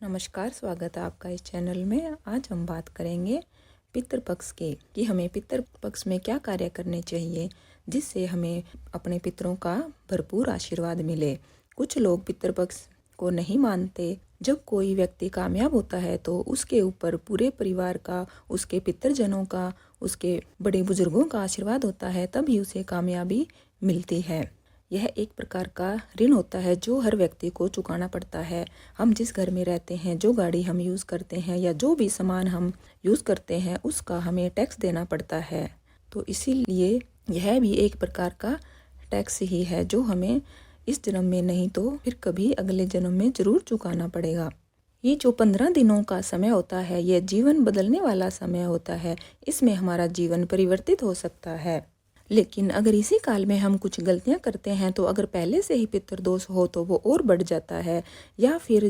नमस्कार, स्वागत है आपका इस चैनल में। आज हम बात करेंगे पितृपक्ष के कि हमें पितृपक्ष में क्या कार्य करने चाहिए जिससे हमें अपने पितरों का भरपूर आशीर्वाद मिले। कुछ लोग पितृपक्ष को नहीं मानते। जब कोई व्यक्ति कामयाब होता है तो उसके ऊपर पूरे परिवार का, उसके पितृजनों का, उसके बड़े बुजुर्गों का आशीर्वाद होता है, तभी उसे कामयाबी मिलती है। यह एक प्रकार का ऋण होता है जो हर व्यक्ति को चुकाना पड़ता है। हम जिस घर में रहते हैं, जो गाड़ी हम यूज़ करते हैं या जो भी सामान हम यूज़ करते हैं, उसका हमें टैक्स देना पड़ता है। तो इसीलिए यह भी एक प्रकार का टैक्स ही है जो हमें इस जन्म में नहीं तो फिर कभी अगले जन्म में ज़रूर चुकाना पड़ेगा। ये जो 15 दिनों का समय होता है, यह जीवन बदलने वाला समय होता है। इसमें हमारा जीवन परिवर्तित हो सकता है। लेकिन अगर इसी काल में हम कुछ गलतियां करते हैं तो अगर पहले से ही पितृदोष हो तो वो और बढ़ जाता है। या फिर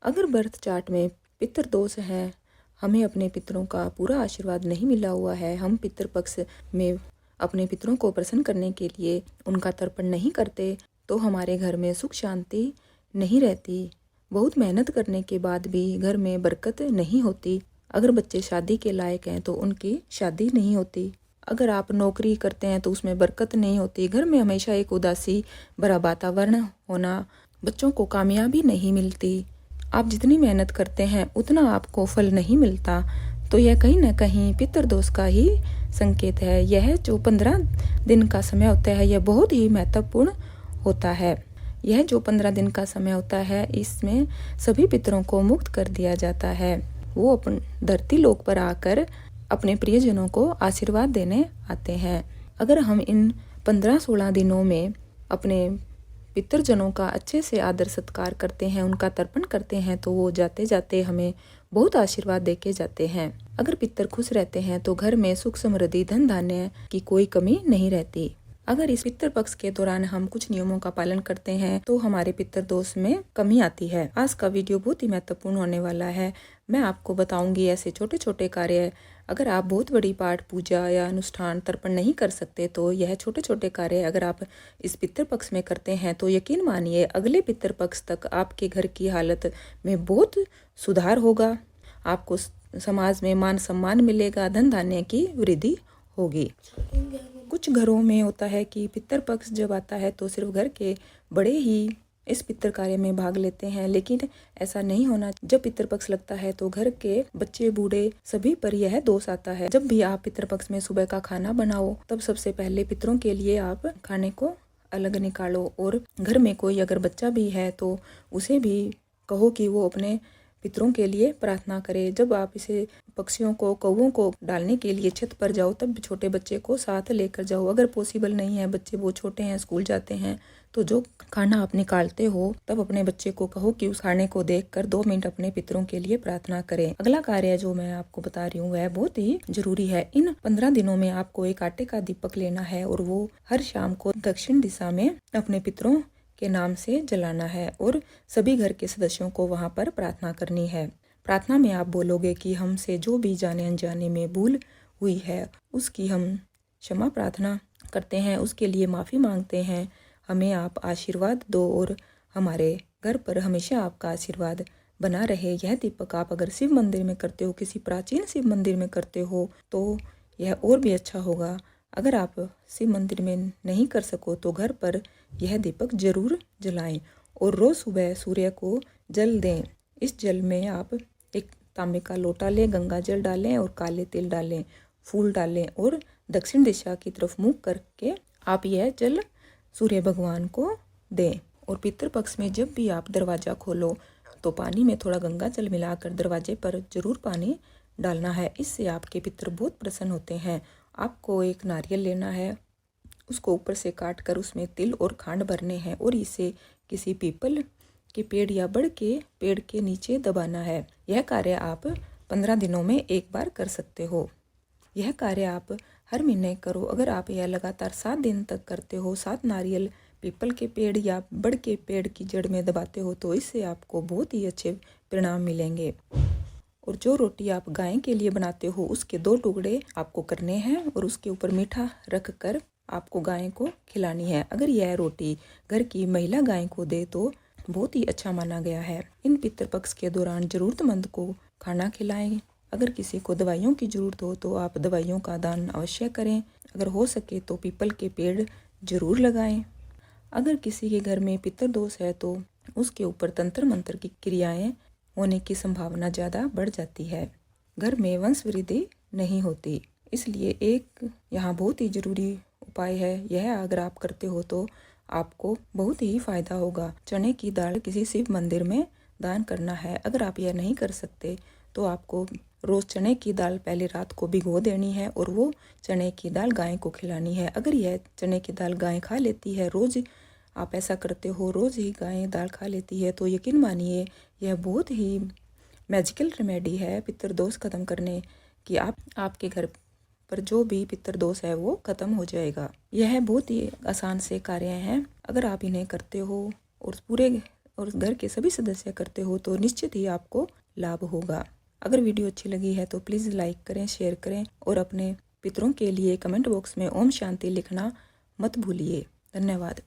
अगर बर्थ चार्ट में पितृदोष है, हमें अपने पितरों का पूरा आशीर्वाद नहीं मिला हुआ है, हम पितृपक्ष में अपने पितरों को प्रसन्न करने के लिए उनका तर्पण नहीं करते, तो हमारे घर में सुख शांति नहीं रहती। बहुत मेहनत करने के बाद भी घर में बरकत नहीं होती। अगर बच्चे शादी के लायक हैं तो उनकी शादी नहीं होती। अगर आप नौकरी करते हैं तो उसमें बरकत नहीं होती। घर में हमेशा एक उदासी भरा वातावरण होना, बच्चों को कामयाबी नहीं मिलती। आप जितनी मेहनत करते हैं उतना आपको फल नहीं मिलता। तो यह कहीं ना कहीं पितृदोष का ही संकेत है। यह जो 15 दिन का समय होता है, यह बहुत ही महत्वपूर्ण होता है। यह जो 15 दिन का समय होता है, इसमें सभी पितरों को मुक्त कर दिया जाता है। वो अपन धरती लोक पर आकर अपने प्रियजनों को आशीर्वाद देने आते हैं। अगर हम इन 15-16 दिनों में अपने पितृजनों का अच्छे से आदर सत्कार करते हैं, उनका तर्पण करते हैं, तो वो जाते जाते हमें बहुत आशीर्वाद देके जाते हैं। अगर पितर खुश रहते हैं तो घर में सुख समृद्धि धन धान्य की कोई कमी नहीं रहती। अगर इस पितृपक्ष के दौरान हम कुछ नियमों का पालन करते हैं तो हमारे पितृदोष में कमी आती है। आज का वीडियो बहुत ही महत्वपूर्ण होने वाला है। मैं आपको बताऊंगी ऐसे छोटे छोटे कार्य। अगर आप बहुत बड़ी पाठ पूजा या अनुष्ठान तर्पण नहीं कर सकते तो यह छोटे छोटे कार्य अगर आप इस पितृपक्ष में करते हैं तो यकीन मानिए अगले पितृपक्ष तक आपके घर की हालत में बहुत सुधार होगा। आपको समाज में मान सम्मान मिलेगा, धन धान्य की वृद्धि होगी। कुछ घरों में होता है कि पितृपक्ष जब आता है तो सिर्फ घर के बड़े ही इस पितृ कार्य में भाग लेते हैं, लेकिन ऐसा नहीं होना। जब पितृपक्ष लगता है तो घर के बच्चे बूढ़े सभी पर यह दोष आता है। जब भी आप पितृपक्ष में सुबह का खाना बनाओ तब सबसे पहले पितरों के लिए आप खाने को अलग निकालो, और घर में कोई अगर बच्चा भी है तो उसे भी कहो कि वो अपने पितरों के लिए प्रार्थना करे। जब आप इसे पक्षियों को, कौवों को डालने के लिए छत पर जाओ तब छोटे बच्चे को साथ लेकर जाओ। अगर पॉसिबल नहीं है, बच्चे वो छोटे हैं, स्कूल जाते हैं, तो जो खाना आप निकालते हो तब अपने बच्चे को कहो कि उस खाने को देखकर 2 मिनट अपने पितरों के लिए प्रार्थना करें। अगला कार्य जो मैं आपको बता रही हूँ वह बहुत ही जरूरी है। इन 15 दिनों में आपको एक आटे का दीपक लेना है और वो हर शाम को दक्षिण दिशा में अपने पितरों के नाम से जलाना है और सभी घर के सदस्यों को वहां पर प्रार्थना करनी है। प्रार्थना में आप बोलोगे कि हमसे जो भी जाने अनजाने में भूल हुई है उसकी हम क्षमा प्रार्थना करते हैं, उसके लिए माफ़ी मांगते हैं। हमें आप आशीर्वाद दो और हमारे घर पर हमेशा आपका आशीर्वाद बना रहे। यह दीपक आप अगर शिव मंदिर में करते हो, किसी प्राचीन शिव मंदिर में करते हो तो यह और भी अच्छा होगा। अगर आप शिव मंदिर में नहीं कर सको तो घर पर यह दीपक जरूर जलाएं और रोज़ सुबह सूर्य को जल दें। इस जल में आप एक तांबे का लोटा लें, गंगा जल डालें और काले तिल डालें, फूल डालें और दक्षिण दिशा की तरफ मुँह करके आप यह जल सूर्य भगवान को दें। और पितृपक्ष में जब भी आप दरवाज़ा खोलो तो पानी में थोड़ा गंगा जल मिलाकर दरवाजे पर जरूर पानी डालना है। इससे आपके पितृ बहुत प्रसन्न होते हैं। आपको एक नारियल लेना है, उसको ऊपर से काट कर उसमें तिल और खांड भरने हैं और इसे किसी पीपल के पेड़ या बड़ के पेड़ के नीचे दबाना है। यह कार्य आप 15 दिनों में एक बार कर सकते हो। यह कार्य आप हर महीने करो। अगर आप यह लगातार 7 दिन तक करते हो, 7 नारियल पीपल के पेड़ या बड़ के पेड़ की जड़ में दबाते हो, तो इससे आपको बहुत ही अच्छे परिणाम मिलेंगे। और जो रोटी आप गाय के लिए बनाते हो उसके 2 टुकड़े आपको करने हैं और उसके ऊपर मीठा रख कर आपको गाय को खिलानी है। अगर यह रोटी घर की महिला गाय को दे तो बहुत ही अच्छा माना गया है। इन पितृपक्ष के दौरान जरूरतमंद को खाना खिलाएं। अगर किसी को दवाइयों की ज़रूरत हो तो आप दवाइयों का दान अवश्य करें। अगर हो सके तो पीपल के पेड़ जरूर लगाएं। अगर किसी के घर में पितृदोष है तो उसके ऊपर तंत्र मंत्र की क्रियाएं होने की संभावना ज़्यादा बढ़ जाती है। घर में वंश वृद्धि नहीं होती। इसलिए एक यहाँ बहुत ही ज़रूरी उपाय है, यह अगर आप करते हो तो आपको बहुत ही फायदा होगा। चने की दाल किसी शिव मंदिर में दान करना है। अगर आप यह नहीं कर सकते तो आपको रोज़ चने की दाल पहले रात को भिगो देनी है और वो चने की दाल गाय को खिलानी है। अगर यह चने की दाल गाय खा लेती है, रोज़ आप ऐसा करते हो, रोज़ ही गाय दाल खा लेती है, तो यकीन मानिए यह बहुत ही मैजिकल रेमेडी है पितृदोष खत्म करने की। आपके घर पर जो भी पितृदोष है वो खत्म हो जाएगा। यह बहुत ही आसान से कार्य हैं। अगर आप इन्हें करते हो और घर के सभी सदस्य करते हो तो निश्चित ही आपको लाभ होगा। अगर वीडियो अच्छी लगी है तो प्लीज़ लाइक करें, शेयर करें और अपने पितरों के लिए कमेंट बॉक्स में ओम शांति लिखना मत भूलिए। धन्यवाद।